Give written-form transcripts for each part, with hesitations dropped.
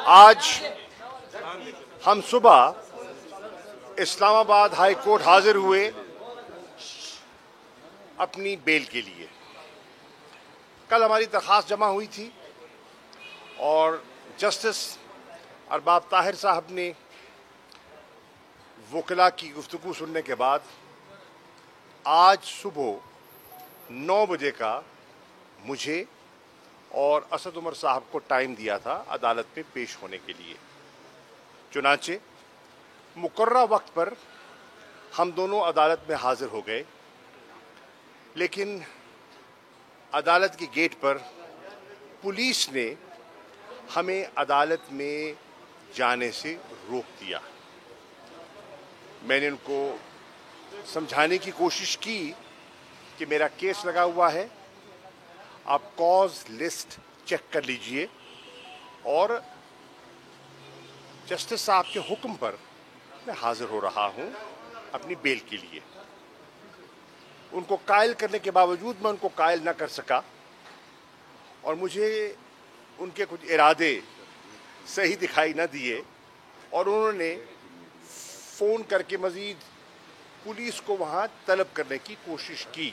آج ہم صبح اسلام آباد ہائی کورٹ حاضر ہوئے اپنی بیل کے لیے. کل ہماری درخواست جمع ہوئی تھی اور جسٹس ارباب طاہر صاحب نے وکلاء کی گفتگو سننے کے بعد آج صبح 9 بجے کا مجھے اور اسد عمر صاحب کو ٹائم دیا تھا عدالت میں پیش ہونے کے لیے. چنانچہ مقررہ وقت پر ہم دونوں عدالت میں حاضر ہو گئے، لیکن عدالت کے گیٹ پر پولیس نے ہمیں عدالت میں جانے سے روک دیا. میں نے ان کو سمجھانے کی کوشش کی کہ میرا کیس لگا ہوا ہے، آپ کاز لسٹ چیک کر لیجئے، اور جسٹس صاحب کے حکم پر میں حاضر ہو رہا ہوں اپنی بیل کے لیے. ان کو قائل کرنے کے باوجود میں ان کو قائل نہ کر سکا، اور مجھے ان کے کچھ ارادے صحیح دکھائی نہ دیے، اور انہوں نے فون کر کے مزید پولیس کو وہاں طلب کرنے کی کوشش کی.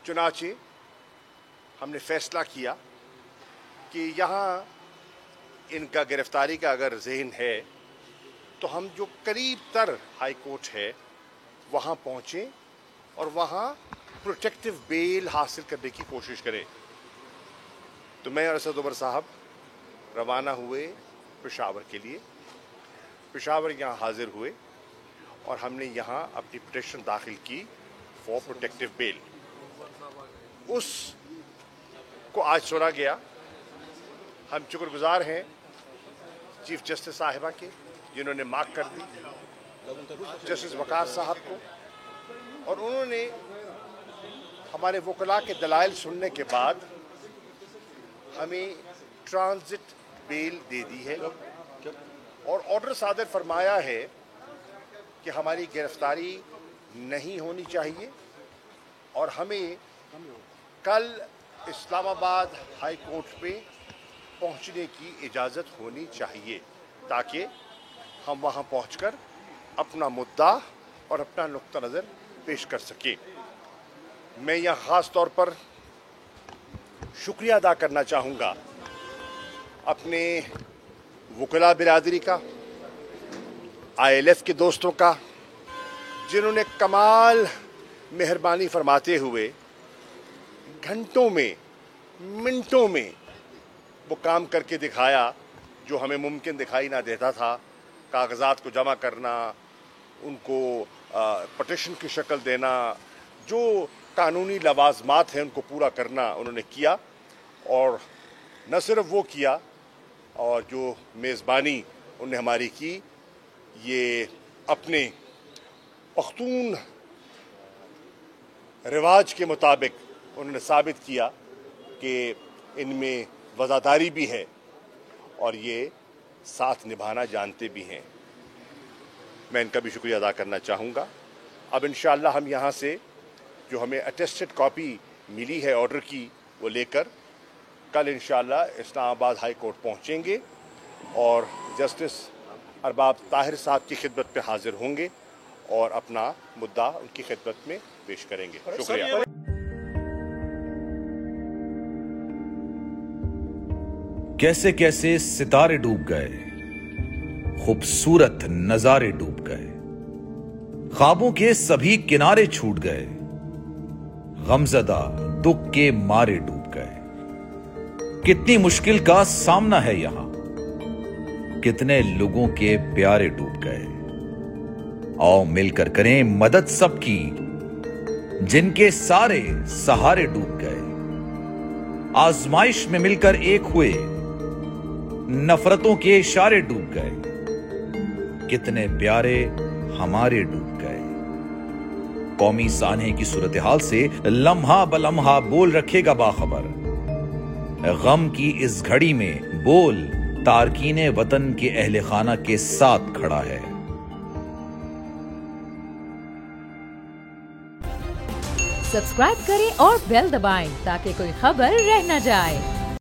چنانچہ ہم نے فیصلہ کیا کہ یہاں ان کا گرفتاری کا اگر ذہن ہے تو ہم جو قریب تر ہائی کورٹ ہے وہاں پہنچیں اور وہاں پروٹیکٹیو بیل حاصل کرنے کی کوشش کریں. تو میں اور اسد عمر صاحب روانہ ہوئے پشاور کے لیے. پشاور یہاں حاضر ہوئے اور ہم نے یہاں اپنی پٹیشن داخل کی فار پروٹیکٹیو بیل. اس کو آج سنا گیا. ہم شکر گزار ہیں چیف جسٹس صاحبہ کے جنہوں نے مارک کر دی، جسٹس وقار صاحب کو، اور انہوں نے ہمارے وکلاء کے دلائل سننے کے بعد ہمیں ٹرانزٹ بیل دے دی ہے اور آرڈر صادر فرمایا ہے کہ ہماری گرفتاری نہیں ہونی چاہیے اور ہمیں کل اسلام آباد ہائی کورٹ پہ پہنچنے کی اجازت ہونی چاہیے تاکہ ہم وہاں پہنچ کر اپنا مدعا اور اپنا نقطہ نظر پیش کر سکیں. میں یہاں خاص طور پر شکریہ ادا کرنا چاہوں گا اپنے وکلاء برادری کا، ILF کے دوستوں کا، جنہوں نے کمال مہربانی فرماتے ہوئے گھنٹوں میں، منٹوں میں وہ کام کر کے دکھایا جو ہمیں ممکن دکھائی نہ دیتا تھا. کاغذات کو جمع کرنا، ان کو پٹیشن کی شکل دینا، جو قانونی لوازمات ہیں ان کو پورا کرنا انہوں نے کیا. اور نہ صرف وہ کیا، اور جو میزبانی انہوں نے ہماری کی، یہ اپنے پختون رواج کے مطابق انہوں نے ثابت کیا کہ ان میں وفاداری بھی ہے اور یہ ساتھ نبھانا جانتے بھی ہیں. میں ان کا بھی شکریہ ادا کرنا چاہوں گا. اب انشاءاللہ ہم یہاں سے جو ہمیں اٹیسٹڈ کاپی ملی ہے آرڈر کی وہ لے کر کل انشاءاللہ اسلام آباد ہائی کورٹ پہنچیں گے اور جسٹس ارباب طاہر صاحب کی خدمت پہ حاضر ہوں گے اور اپنا مدعا ان کی خدمت میں پیش کریں گے. شکریہ. کیسے کیسے ستارے ڈوب گئے، خوبصورت نظارے ڈوب گئے، خوابوں کے سبھی کنارے چھوٹ گئے، غمزدہ دکھ کے مارے ڈوب گئے. کتنی مشکل کا سامنا ہے یہاں، کتنے لوگوں کے پیارے ڈوب گئے. آؤ مل کر کریں مدد سب کی جن کے سارے سہارے ڈوب گئے. آزمائش میں مل کر ایک ہوئے، نفرتوں کے اشارے ڈوب گئے. کتنے پیارے ہمارے ڈوب گئے. قومی سانحے کی صورتحال سے لمحہ بلمحہ بول رکھے گا باخبر. غم کی اس گھڑی میں بول تارکین وطن کے اہل خانہ کے ساتھ کھڑا ہے. سبسکرائب کریں اور بیل دبائیں تاکہ کوئی خبر رہ نہ جائے.